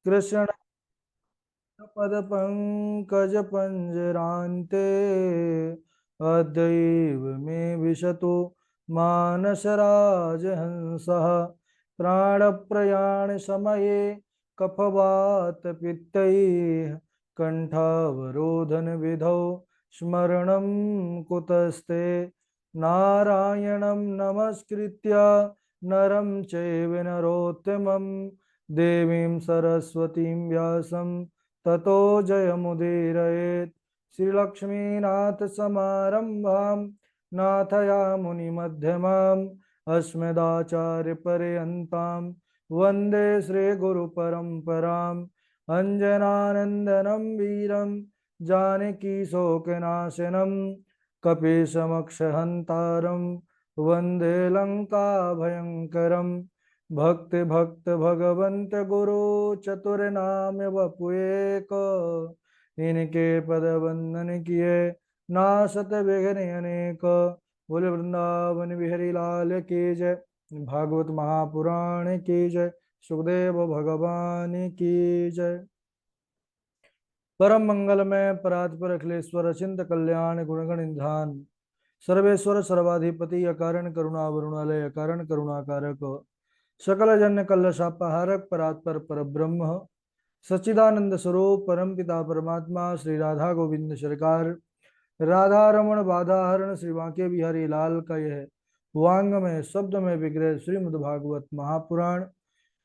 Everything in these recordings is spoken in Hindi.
कृष्ण पद पंकज पंजरान्ते अद्यैव मे विशतु मानसराजहंसः प्राणप्रयाण समये कफवात पित्तैः कंठावरोधन विधौ स्मरणं कुतस्ते नारायणं नमस्कृत्य नरं चैव नरोत्तमं देवीं सरस्वतीं व्यासं ततो जयमुदीरयेत्। श्रीलक्ष्मीनाथसमारम्भां नाथयामुनिमध्यमाम् अस्मदाचार्यपर्यन्तां वन्दे श्रीगुरुपरम्पराम्। अञ्जनानन्दनं वीरं जानकीशोकनाशनं कपीशमक्षहन्तारं वन्दे लङ्काभयङ्करम्। भक्ति भक्त भगवंत गुरु चतुर वपु एक, इनके पद वंदन किए नासत विघ्न अनेक। बोले वृंदावन बिहारी लाल की जय। भागवत महापुराण की जय। सुखदेव भगवान की जय। परम मंगलमय परात्पर अखिलेश्वर अचिंत कल्याण गुणगण निधान सर्वेश्वर सर्वाधिपति अकारण करुणा वरुणालय अकारण करुणाकारक सकल जन कल्लशापाहारक परात्पर पर ब्रह्म सच्चिदानंद स्वरूप परम पिता परमात्मा श्री राधा गोविंद सरकार राधा रमण बाधाहरण श्री बांके बिहारी लाल का यह वांग में शब्द में विग्रह श्रीमद् भागवत महापुराण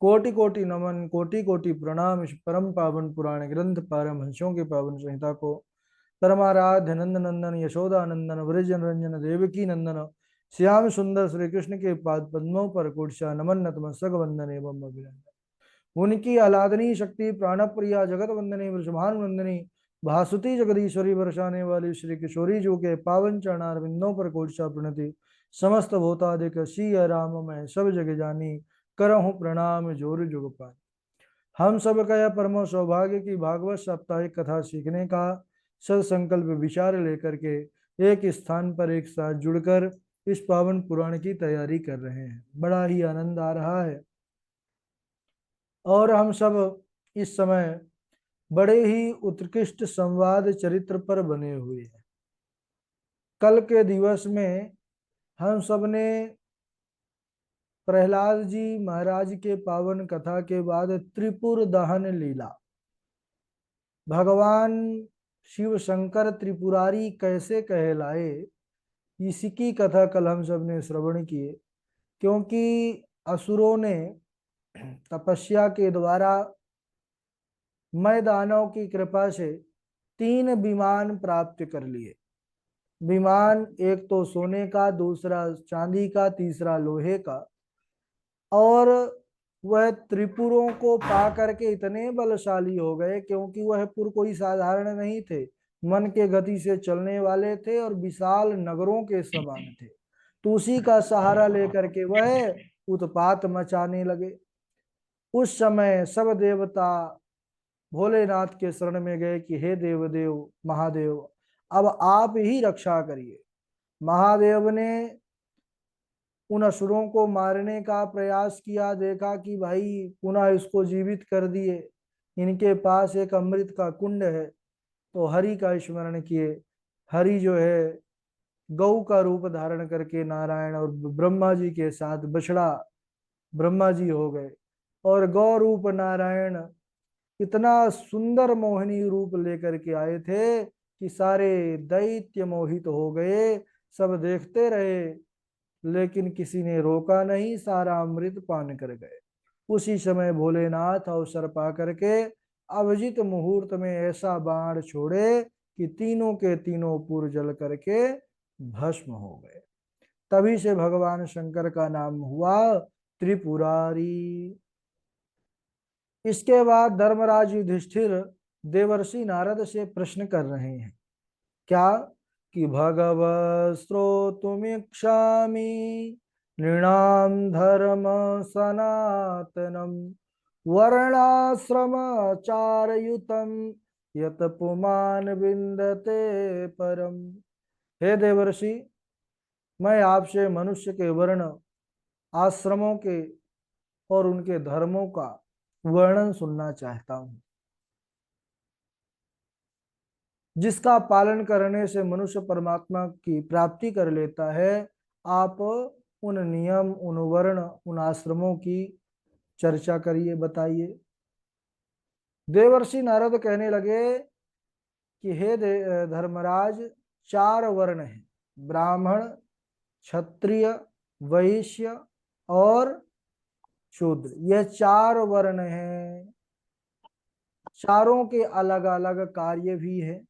कोटि कोटि नमन कोटि कोटि प्रणाम। इस परम पावन पुराण ग्रंथ पारमहंसों के पावन संहिता को परमाराध्य नंद नंदन यशोदा नंदन व्रज रंजन देवकी नंदन श्याम सुंदर श्री कृष्ण के पाद पद्मों पर कुर्चा नमन नतमस्तक वंदन एवं अभिनंदन। उनकी आलादनी शक्ति प्राणप्रिया जगत वंदनी वृषभानु नंदनी भासुती जगदीश्वरी बरसाने वाली श्री किशोरी जो के पावन चरणार बिंदों पर कोर्चा प्रणति समस्त भूतादिक सिय राम मैं सब जग जानी करहूँ प्रणाम जोर जुग पाए। हम सब का यह परम सौभाग्य की भागवत साप्ताहिक कथा सीखने का सद संकल्प विचार लेकर के एक स्थान पर एक साथ जुड़कर इस पावन पुराण की तैयारी कर रहे हैं। बड़ा ही आनंद आ रहा है और हम सब इस समय बड़े ही उत्कृष्ट संवाद चरित्र पर बने हुए हैं। कल के दिवस में हम सब ने प्रहलाद जी महाराज के पावन कथा के बाद त्रिपुर दहन लीला, भगवान शिव शंकर त्रिपुरारी कैसे कहलाए, इसकी कथा कल हम सब ने श्रवण किए। क्योंकि असुरों ने तपस्या के द्वारा मैं दानव की कृपा से 3 विमान प्राप्त कर लिए। विमान एक तो सोने का, दूसरा चांदी का, तीसरा लोहे का। और वह त्रिपुरों को पा करके इतने बलशाली हो गए क्योंकि वह पुर कोई साधारण नहीं थे, मन के गति से चलने वाले थे और विशाल नगरों के समान थे। तो उसी का सहारा लेकर के वह उत्पात मचाने लगे। उस समय सब देवता भोलेनाथ के शरण में गए कि हे देवदेव महादेव, अब आप ही रक्षा करिए। महादेव ने उन असुरों को मारने का प्रयास किया, देखा कि भाई पुनः इसको जीवित कर दिए, इनके पास एक अमृत का कुंड है, तो हरि का स्मरण किए। हरि जो है गौ का रूप धारण करके नारायण और ब्रह्मा जी के साथ बछड़ा ब्रह्मा जी हो गए और गौ रूप नारायण इतना सुंदर मोहिनी रूप लेकर के आए थे कि सारे दैत्य मोहित हो गए। सब देखते रहे लेकिन किसी ने रोका नहीं, सारा अमृत पान कर गए। उसी समय भोलेनाथ अवसर पा करके अभिजित मुहूर्त में ऐसा बाण छोड़े कि तीनों के तीनों पुर जल करके भस्म हो गए। तभी से भगवान शंकर का नाम हुआ त्रिपुरारी। इसके बाद धर्मराज युधिष्ठिर देवर्षि नारद से प्रश्न कर रहे हैं, क्या कि भगवत् श्रोतुमिच्छामि नृणां धर्म सनातनम वर्णाश्रमाचारयुतं यत पुमान विन्दते परम। हे देवर्षि, मैं आपसे मनुष्य के वर्ण, आश्रमों के और उनके धर्मों का वर्णन सुनना चाहता हूं, जिसका पालन करने से मनुष्य परमात्मा की प्राप्ति कर लेता है। आप उन नियम, उन वर्ण, उन आश्रमों की चर्चा करिए, बताइए। देवर्षि नारद कहने लगे कि हे धर्मराज, चार वर्ण हैं, ब्राह्मण, क्षत्रिय, वैश्य और शूद्र। यह चार वर्ण हैं, चारों के अलग अलग कार्य भी है।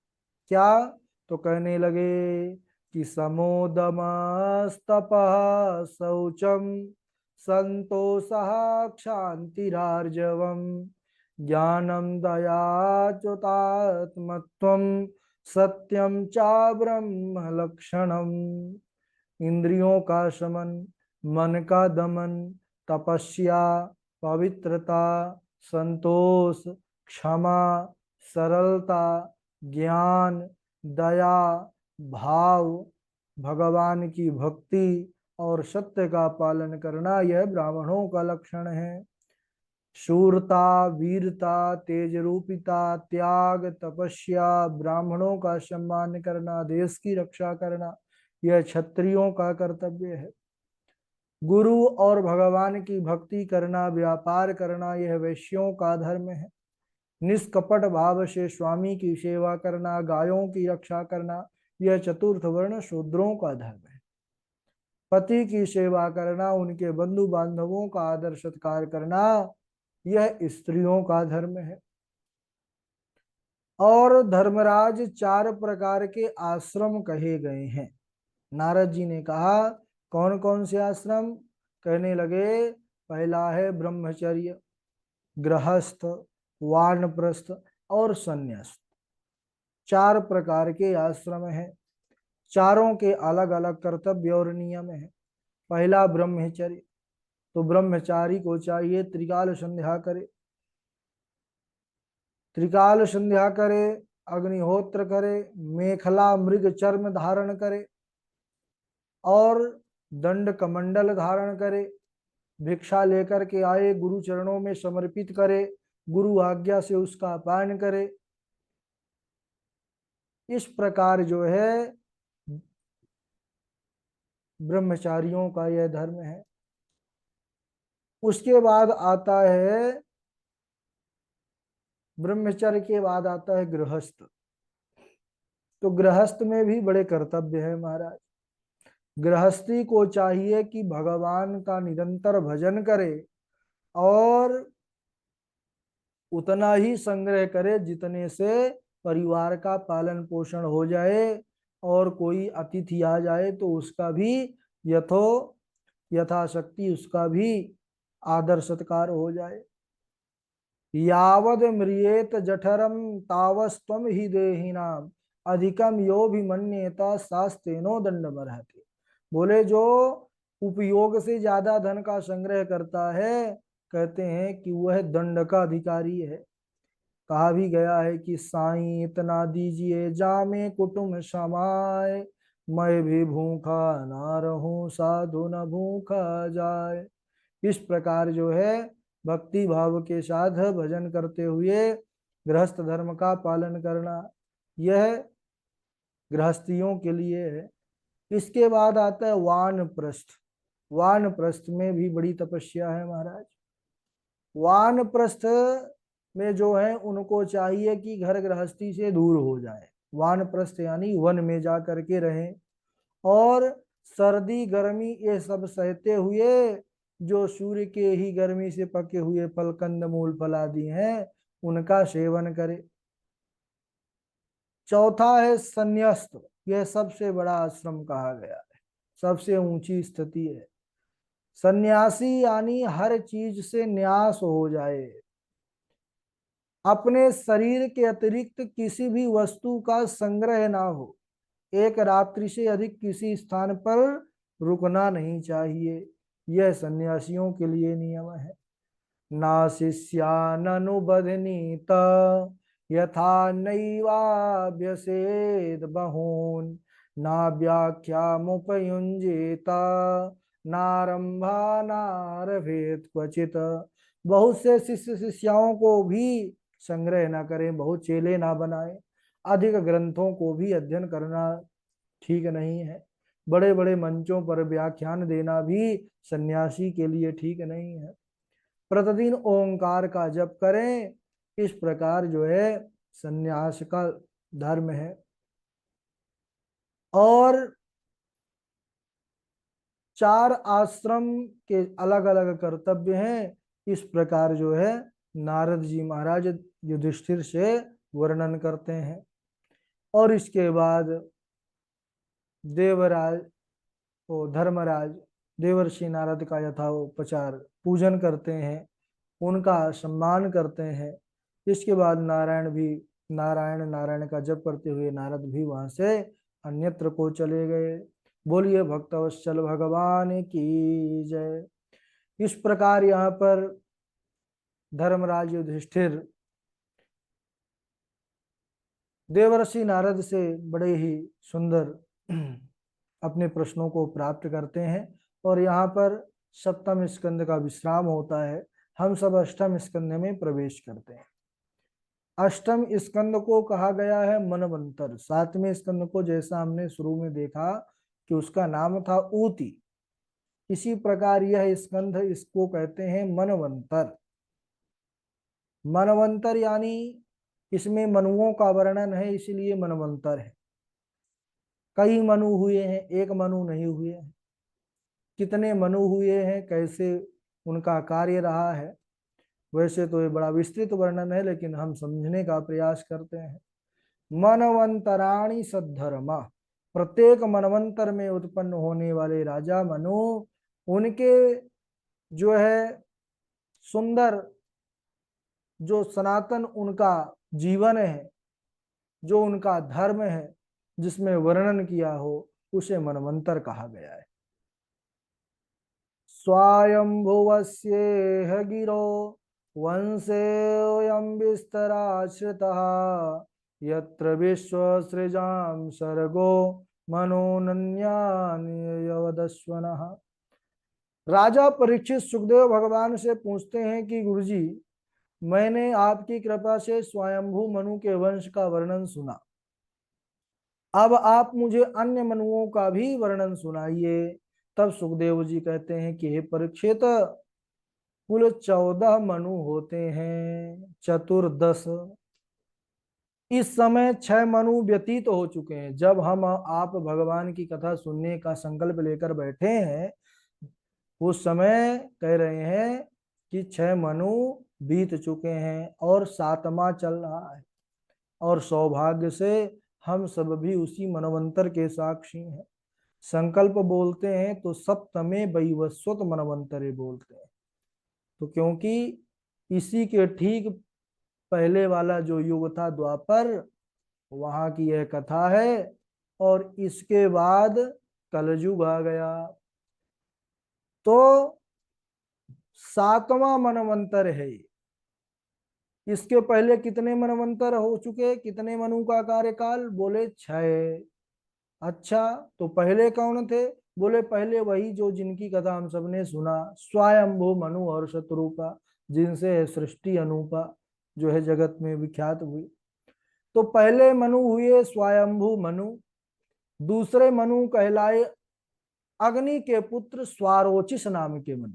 क्या? तो कहने लगे कि समोदमस्तपः शौचम संतोषः क्षान्तिरार्जवम् ज्ञानम दया च्युतात्मत्वम सत्यम च ब्रह्म लक्षणम। इंद्रियों का शमन, मन का दमन, तपस्या, पवित्रता, संतोष, क्षमा, सरलता, ज्ञान, दया, भाव, भगवान की भक्ति और सत्य का पालन करना, यह ब्राह्मणों का लक्षण है। शूरता, वीरता, तेजरूपिता, त्याग, तपस्या, ब्राह्मणों का सम्मान करना, देश की रक्षा करना, यह क्षत्रियों का कर्तव्य है। गुरु और भगवान की भक्ति करना, व्यापार करना, यह वैश्यों का धर्म है। निष्कपट भाव से स्वामी की सेवा करना, गायों की रक्षा करना, यह चतुर्थ वर्ण शूद्रों का धर्म है। पति की सेवा करना, उनके बंधु बांधवों का आदर सत्कार करना, यह स्त्रियों का धर्म है। और धर्मराज, चार प्रकार के आश्रम कहे गए हैं। नारद जी ने कहा, कौन कौन से आश्रम? कहने लगे, पहला है ब्रह्मचर्य, गृहस्थ, वानप्रस्थ और संन्यास्त। चार प्रकार के आश्रम हैं, चारों के अलग अलग कर्तव्य और नियम है। पहला ब्रह्मचर्य, तो ब्रह्मचारी को चाहिए त्रिकाल संध्या करे, त्रिकाल संध्या करे, अग्निहोत्र करे, मेखला मृग चर्म धारण करे और दंड कमंडल धारण करे, भिक्षा लेकर के आए, गुरु चरणों में समर्पित करे, गुरु आज्ञा से उसका पालन करे। इस प्रकार जो है ब्रह्मचारियों का यह धर्म है। उसके बाद आता है, ब्रह्मचर्य के बाद आता है गृहस्थ। तो गृहस्थ में भी बड़े कर्तव्य है महाराज। गृहस्थी को चाहिए कि भगवान का निरंतर भजन करे और उतना ही संग्रह करे जितने से परिवार का पालन पोषण हो जाए, और कोई अतिथि आ जाए तो उसका भी यथाशक्ति उसका भी आदर सत्कार हो जाए। यावद म्रियेत जठरम तावस्त्वम ही देहिनाम अधिकम यो भी मन्येता शास्त्रेनो दंड मरहति। बोले, जो उपयोग से ज्यादा धन का संग्रह करता है, कहते हैं कि वह दंड का अधिकारी है। कहा भी गया है कि साईं इतना दीजिए जामे कुटुंब समाए, मैं भी भूखा ना रहूं साधु न भूखा जाए। इस प्रकार जो है भक्ति भाव के साथ भजन करते हुए गृहस्थ धर्म का पालन करना, यह गृहस्थियों के लिए है। इसके बाद आता है वानप्रस्थ। वानप्रस्थ में भी बड़ी तपस्या है महाराज। वानप्रस्थ में जो है उनको चाहिए कि घर गृहस्थी से दूर हो जाए। वानप्रस्थ यानी वन में जा करके रहें और सर्दी गर्मी ये सब सहते हुए जो सूर्य के ही गर्मी से पके हुए फल, कंद मूल फल आदि हैं, उनका सेवन करे। चौथा है संन्यास्त। यह सबसे बड़ा आश्रम कहा गया है, सबसे ऊंची स्थिति है। सन्यासी यानी हर चीज से न्यास हो जाए, अपने शरीर के अतिरिक्त किसी भी वस्तु का संग्रह ना हो, एक रात्रि से अधिक किसी स्थान पर रुकना नहीं चाहिए। यह सन्यासियों के लिए नियम है। ना शिष्यानुबध्नीत यथा नैवाभ्यसेद बहून ना व्याख्यामुपयुञ्जेत नारंभा नारभेत क्वचित बहुत से शिष्य शिष्याओं को भी संग्रह ना करें, बहुत चेले ना बनाए, अधिक ग्रंथों को भी अध्ययन करना ठीक नहीं है, बड़े बड़े मंचों पर व्याख्यान देना भी सन्यासी के लिए ठीक नहीं है। प्रतिदिन ओंकार का जप करें, इस प्रकार जो है सन्यास का धर्म है। और 4 आश्रम के अलग अलग कर्तव्य हैं, इस प्रकार जो है नारद जी महाराज युधिष्ठिर से वर्णन करते हैं। और इसके बाद देवराज वो धर्मराज देवर्षि नारद का यथापचार पूजन करते हैं, उनका सम्मान करते हैं। इसके बाद नारायण नारायण का जप करते हुए नारद भी वहां से अन्यत्र को चले गए। बोलिए भक्तवत्सल भगवान की जय। इस प्रकार यहाँ पर धर्मराज युधिष्ठिर देवर्षि नारद से बड़े ही सुंदर अपने प्रश्नों को प्राप्त करते हैं। और यहाँ पर सप्तम स्कंद का विश्राम होता है, हम सब अष्टम स्कंद में प्रवेश करते हैं। अष्टम स्कंद को कहा गया है मनवंतर। सातवें स्कंद को जैसा हमने शुरू में देखा कि उसका नाम था ऊती, इसी प्रकार यह स्कंध इसको कहते हैं मनवंतर। मनवंतर यानी इसमें मनुओं का वर्णन है, इसलिए मनवंतर है। कई मनु हुए हैं, एक मनु नहीं हुए हैं। कितने मनु हुए हैं, कैसे उनका कार्य रहा है, वैसे तो ये बड़ा विस्तृत वर्णन है, लेकिन हम समझने का प्रयास करते हैं। मनवंतराणि सद्धर्मा, प्रत्येक मनवंतर में उत्पन्न होने वाले राजा मनु, उनके जो है सुंदर जो सनातन उनका जीवन है, जो उनका धर्म है, जिसमें वर्णन किया हो, उसे मनवंतर कहा गया है। स्वायंभुवस्येह गिरो वंशेऽयं विस्तराश्रितः यत्र विश्वसृजां सर्गो मनोनन्यान्यवदस्वनः। राजा परीक्षित सुखदेव भगवान से पूछते हैं कि गुरुजी, मैंने आपकी कृपा से स्वयंभू मनु के वंश का वर्णन सुना, अब आप मुझे अन्य मनुओं का भी वर्णन सुनाइए। तब सुखदेव जी कहते हैं कि हे परीक्षित, कुल 14 मनु होते हैं, चतुर्दश। इस समय 6 मनु व्यतीत हो चुके हैं। जब हम आप भगवान की कथा सुनने का संकल्प लेकर बैठे हैं, उस समय कह रहे हैं कि 6 मनु बीत चुके हैं और 7वां चल रहा है। और सौभाग्य से हम सब भी उसी मनवंतर के साक्षी हैं। संकल्प बोलते हैं तो सप्तमे वैवस्वत मनवंतरे बोलते हैं। तो क्योंकि इसी के ठीक पहले वाला जो युग था द्वापर, वहां की यह कथा है। और इसके बाद कलयुग आ गया, तो 7वां मनवंतर है। इसके पहले कितने मनवंतर हो चुके, कितने मनु का कार्यकाल? बोले 6। अच्छा, तो पहले कौन थे? बोले पहले वही जो जिनकी कथा हम सबने सुना, स्वयंभू मनु और शत्रुपा, जिनसे सृष्टि अनुपा जो है जगत में विख्यात हुई। तो पहले मनु हुए स्वयंभू मनु। दूसरे मनु कहलाए अग्नि के पुत्र स्वारोचिष नाम के मनु।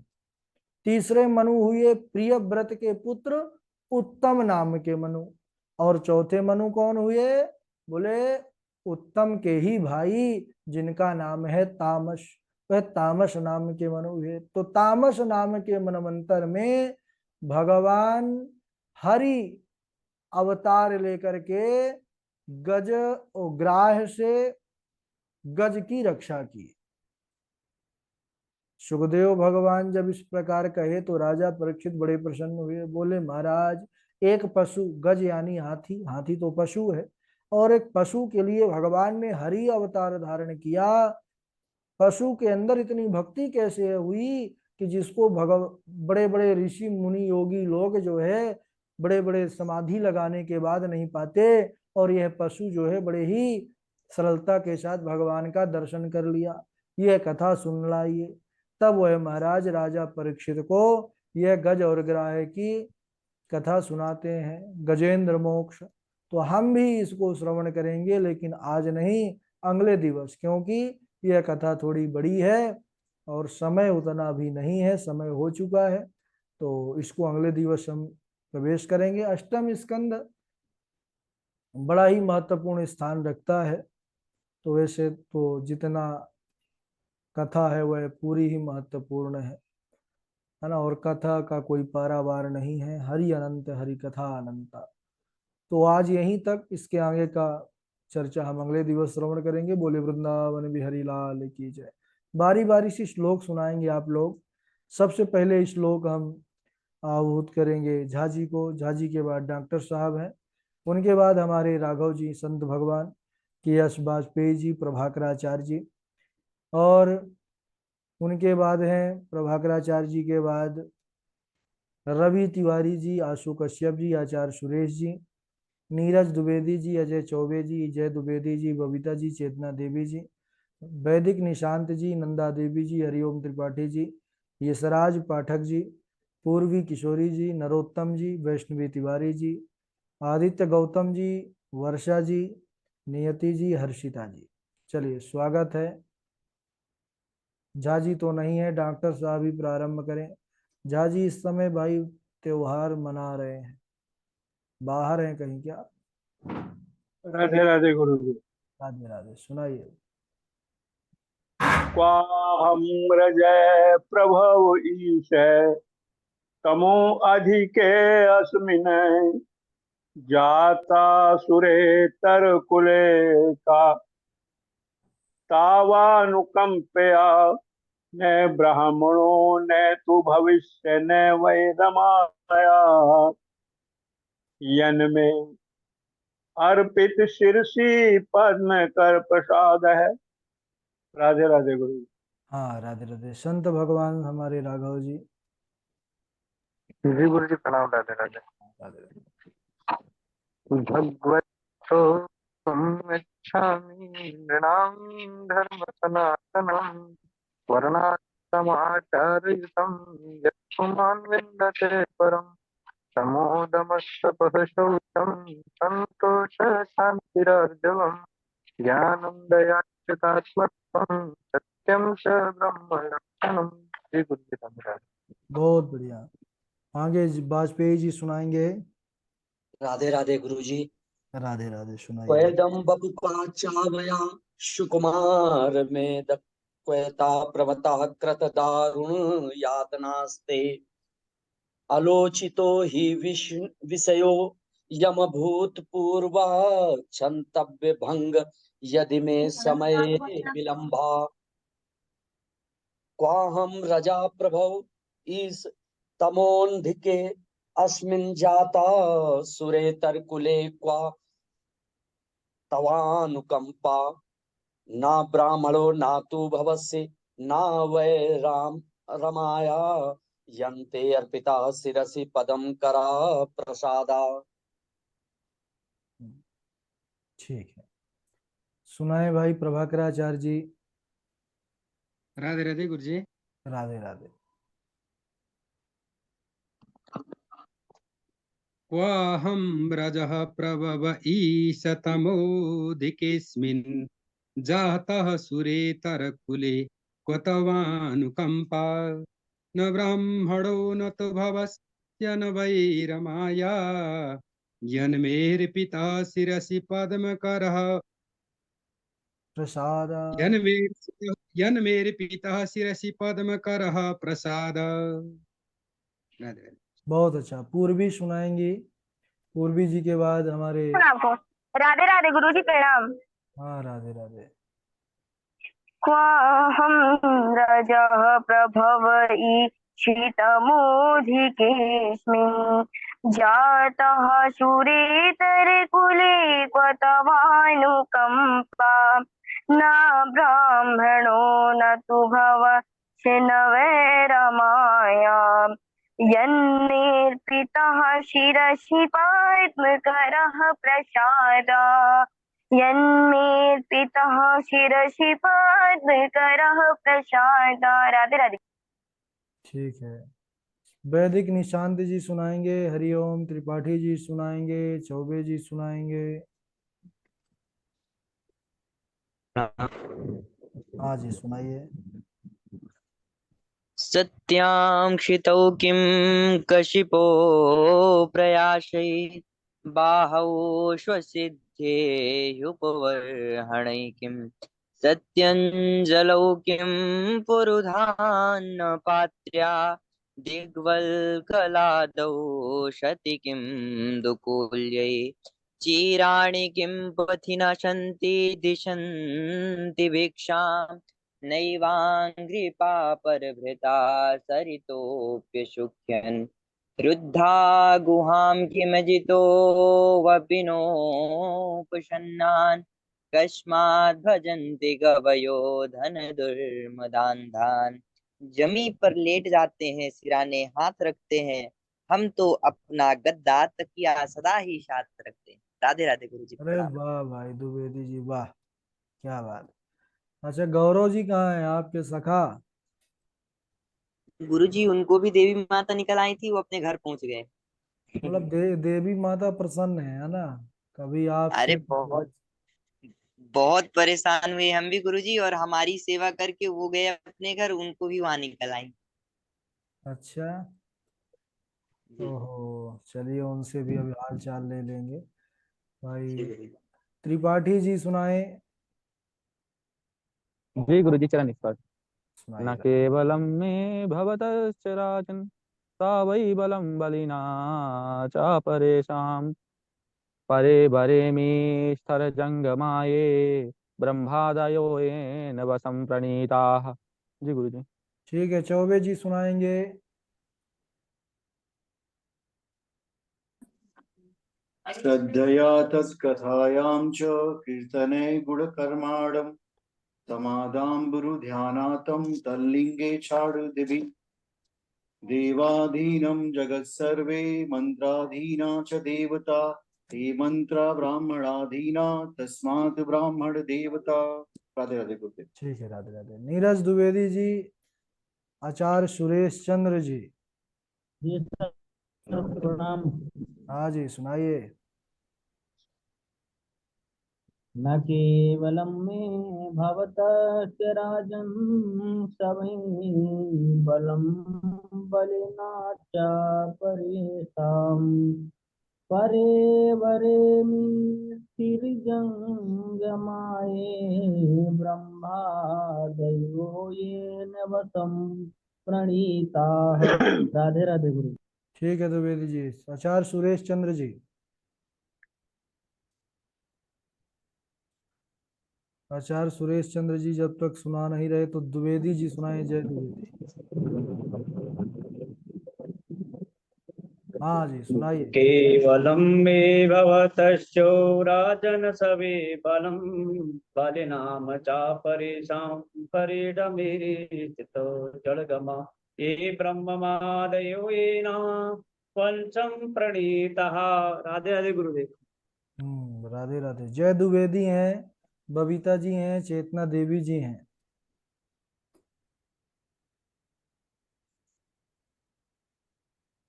तीसरे मनु हुए प्रिय व्रत के पुत्र उत्तम नाम के मनु। और चौथे मनु कौन हुए? बोले उत्तम के ही भाई, जिनका नाम है तामस। वह तामस नाम के मनु हुए। तो तामस नाम के मनवंतर में भगवान हरि अवतार लेकर के गज और ग्राह से गज की रक्षा की। सुखदेव भगवान जब इस प्रकार कहे तो राजा परीक्षित बड़े प्रसन्न हुए। बोले महाराज, एक पशु, गज यानी हाथी, हाथी तो पशु है, और एक पशु के लिए भगवान ने हरि अवतार धारण किया। पशु के अंदर इतनी भक्ति कैसे हुई कि जिसको बड़े बड़े ऋषि मुनि योगी लोग जो है बड़े बड़े समाधि लगाने के बाद नहीं पाते, और यह पशु जो है बड़े ही सरलता के साथ भगवान का दर्शन कर लिया। यह कथा सुन लाइए। तब वह महाराज राजा परीक्षित को यह गज और ग्राह की कथा सुनाते हैं, गजेंद्र मोक्ष। तो हम भी इसको श्रवण करेंगे, लेकिन आज नहीं, अगले दिवस, क्योंकि यह कथा थोड़ी बड़ी है और समय उतना भी नहीं है, समय हो चुका है। तो इसको अगले दिवस हम प्रवेश करेंगे। अष्टम स्कंद बड़ा ही महत्वपूर्ण स्थान रखता है। तो वैसे तो जितना कथा है वह पूरी ही महत्वपूर्ण है ना। और कथा का कोई पारावार नहीं है, हरि अनंत हरि कथा अनंता। तो आज यहीं तक, इसके आगे का चर्चा हम अगले दिवस श्रवण करेंगे। बोले वृंदावन बिहारी लाल की जय। बारी बारी से श्लोक सुनाएंगे आप लोग। सबसे पहले श्लोक हम आहूत करेंगे झा जी को, झा जी के बाद डॉक्टर साहब हैं, उनके बाद हमारे राघव जी संत भगवान, के एस वाजपेयी जी, प्रभाकराचार्य जी, और उनके बाद हैं प्रभाकराचार्य जी के बाद रवि तिवारी जी, आशु कश्यप जी, आचार्य सुरेश जी, नीरज द्विवेदी जी, अजय चौबे जी, जय द्विवेदी जी, बबीता जी, चेतना देवी जी, वैदिक निशांत जी, नंदा देवी जी, हरिओम त्रिपाठी जी, यशराज पाठक जी, पूर्वी किशोरी जी, नरोत्तम जी, वैष्णवी तिवारी जी, आदित्य गौतम जी, वर्षा जी, नियति जी, हर्षिता जी। चलिए स्वागत है। झा जी तो नहीं है, डॉक्टर साहब ही प्रारंभ करें। झा जी इस समय भाई त्योहार मना रहे हैं, बाहर हैं कहीं क्या? राधे राधे गुरु जी। राधे राधे, सुनाइए। क्वाहम रजय प्रभव ईश तमो अधिके अस्मिन् जाता सुरेतर कुले का तावानुकंपया न ब्राह्मणो न तु भविष्य न वै रमाया यन्मे अर्पित शिरसी पद्म कर प्रसाद है। राधे राधे गुरु जी। हाँ राधे राधे। संत भगवान हमारे राघव जी। जी गुरु जी प्रणाम। राधे राधे। राधे राधे। भगवतो गच्छामि नृणां धर्म सनातनं वर्णाश्रमाचार्यं यत् पुमान् विन्दते परं समोदमस्तपः शौचं सन्तोष शान्तिरार्जवम् ज्ञानं दयाच्युतात्मत्वं सत्यं च ब्रह्म लक्षणम्। श्री गुरु जी धन्यवाद। बहुत बढ़िया। आगे वाजपेयी जी सुनाएंगे। राधे राधे गुरु जी। राधे राधे, सुनाइए। क्वेदम बपुका चावया सुकुमार में क्वेता प्रवता कृत दारुण यातनास्ते आलोचितो हि विषयो यम भूत पूर्वा क्षंतव्य भंग यदि में समय विलंबा क्वाहम रजा प्रभो इस तमोन्धिके अस्मिन् जाता सुरेतर कुले क्वा तवानुकंपा ना ब्राह्मणो ना तु भवस्य ना वै रमाया यन्ते अर्पिता शिरसि पदम करा प्रसादा। ठीक है, सुनाए भाई प्रभाकराचार्य जी। राधे राधे गुरु जी। राधे राधे। क्वाहं व्रजः प्रभव ईशतमोऽधिकेऽस्मिन् जातः सुरेतरकुले क्वतवानुकम्पा न ब्राह्मणो न तु भवस्य न वैरमाया यन्मेर्पिता शिरसि पद्मकरः प्रसाद। यन्मेर्पिता शिरसि पद्मकरः प्रसाद। राधे राधे। बहुत अच्छा। पूर्वी सुनाएंगी, पूर्वी जी के बाद हमारे। आपको राधे राधे गुरु जी प्रणाम। हाँ राधे राधे। क्वाहं रजः प्रभव ईशितमोधिकेऽस्मिन् जातः शूरेतरकुले क्वतवानुकम्पा न ब्राह्मणो न तु भवश्चिन्नवैरमाया यन्नेर्पितः शिरसि पद्मकरः प्रसादा यन्मेर्पितः शिरसि पद्मकरः प्रसादा। राधे राधे। ठीक है, वैदिक निशांत जी सुनाएंगे, हरिओम त्रिपाठी जी सुनाएंगे, चौबे जी सुनाएंगे। हाँ जी सुनाइए। सत्यांशितौ किं कशिपो प्रयासैः बाहौ श्वसिद्धेयुपवर्हणैः किं सत्यञ्जलौ किं पुरुधान्नपात्र्या दिग्वल्कलादौ शति किं दुकूल्यै चिराणि किं पथि नशन्ति दिशन्ति भिक्षाम् नैवाङ्घ्रिपा परभृता सरितोऽप्यशुक्यन् रुद्धा गुहां किमजितो वपिनोपशन्नान् कस्मात् भजन्ति गवयो धन दुर्मदान्धान्। जमी पर लेट जाते हैं, सिराने हाथ रखते हैं, हम तो अपना गद्दा तकिया सदा ही साथ रखते हैं। राधे राधे गुरु जी, अरे प्रणाम। वाह भाई द्विवेदी जी, वाह क्या बात। अच्छा गौरव जी कहाँ है आपके सखा? गुरु जी, उनको भी देवी माता निकल आई थी, वो अपने घर पहुंच गए। मतलब देवी माता प्रसन्न है ना? कभी अरे आपसे बहुत बहुत परेशान हुए हम भी गुरुजी, और हमारी सेवा करके वो गए अपने घर, उनको भी वहां निकल आई। अच्छा। जी ओहो चलिए उनसे भी अभी हाल चाल ले लेंगे जी भाई। गुरुजी। त्रिपाठी जी सुनाए। जी गुरु जी, चरण स्पर्श। न सुनाइएगा। केवलं मे भवतश्च राजन् सा वै बलं बलिना च परेषां परे भरेमि स्थरजङ्गमाये ब्रह्मादयो येन वसं प्रणीताः। जी गुरु जी। ठीक है चौबे जी सुनाएंगे। श्रद्धया तत्कथायां च कीर्तने गुणकर्माणं समादाम्बुरुध्यानातं तल्लिङ्गे चारुदिवि देवाधीनं जगत्सर्वे मन्त्राधीना च देवता ते मन्त्रा ब्राह्मणाधीना तस्मात् ब्राह्मण देवता। राधे राधे गुरुदेव। ठीक है राधे राधे। नीरज द्विवेदी जी, आचार्य सुरेश चंद्र जी। जी सर, प्रणाम। हाँ जी सुनाइए। न केवलं मे भवतस्य राजन् सवै बलं बलिना च परेषाम् परे वरेमि स्थिरजङ्गमाये ब्रह्मादयो येन वसं प्रणीताः। राधे राधे गुरु। ठीक है द्विवेदी जी। आचार्य सुरेश चंद्र जी। आचार्य सुरेश चंद्र जी जब तक सुना नहीं रहे तो द्विवेदी जी सुनाए। जय द्विवेदी। हाँ जी सुनाइए। केवलं मे भवतश्चो राजन् सवे बलं बलिनाम चापरेषां परिडमे स्थितो जलगमा ये ब्रह्ममादयो येन वंशं प्रणीतः। राधे राधे गुरुदेव। राधे राधे। जय द्विवेदी हैं, बबीता जी हैं, चेतना देवी जी हैं।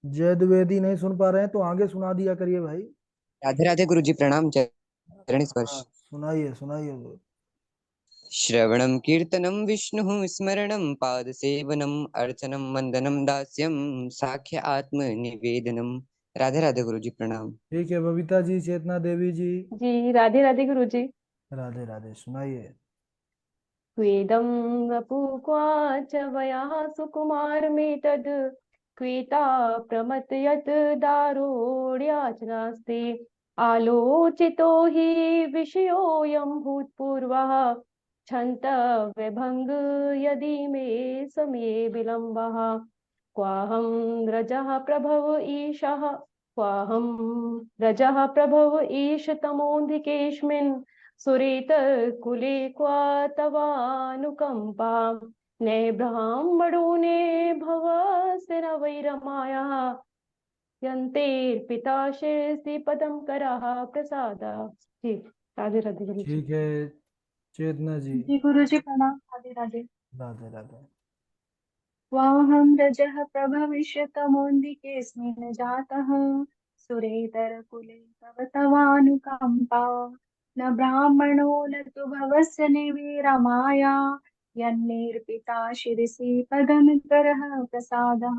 जय द्विवेदी नहीं सुन पा रहे हैं तो आगे सुना दिया करिए भाई। राधे राधे गुरु जी, प्रणाम। चरण हाँ स्पर्श। सुनाइए सुनाइए। श्रवणं कीर्तनं विष्णुः स्मरणं पादसेवनम् अर्चनं वन्दनं दास्यं साख्य आत्मनिवेदनम्। राधे राधे गुरु जी, प्रणाम। ठीक है बबीता जी, चेतना देवी जी। जी राधे राधे गुरु जी। राधे राधे सुनाइए। क्वेदं वपुक्वाच वया सुकुमारमेतद् क्वेता प्रमथयत् दारुण्याचनास्ति आलोचितो हि विषयोऽयं भूतपूर्वः क्षन्तव्यभङ्ग यदि मे समये विलम्बः क्वाहं रजः प्रभव ईशः क्वाहं रजः प्रभव ईश तमोऽधिकेऽस्मिन् सुरेतकुले क्वा तवानुकम्पा ने ब्राह्मणो ने भवस्य न वैरमायः यन्तेर्पिता शिरसि पदं करः प्रसाद। जी राधे राधे गुरु जी। ठीक है चेतना जी। जी गुरु जी प्रणाम। राधे राधे। राधे राधे। वाहं रजः प्रभविष्यतमोऽन्धिकेऽस्मिन् जातः सुरेतरकुले तव तवानुकम्पा न ब्राह्मणो न तु भवस्य निवेरमाया यन्निर्पिता शिरसि पदं करः प्रसादः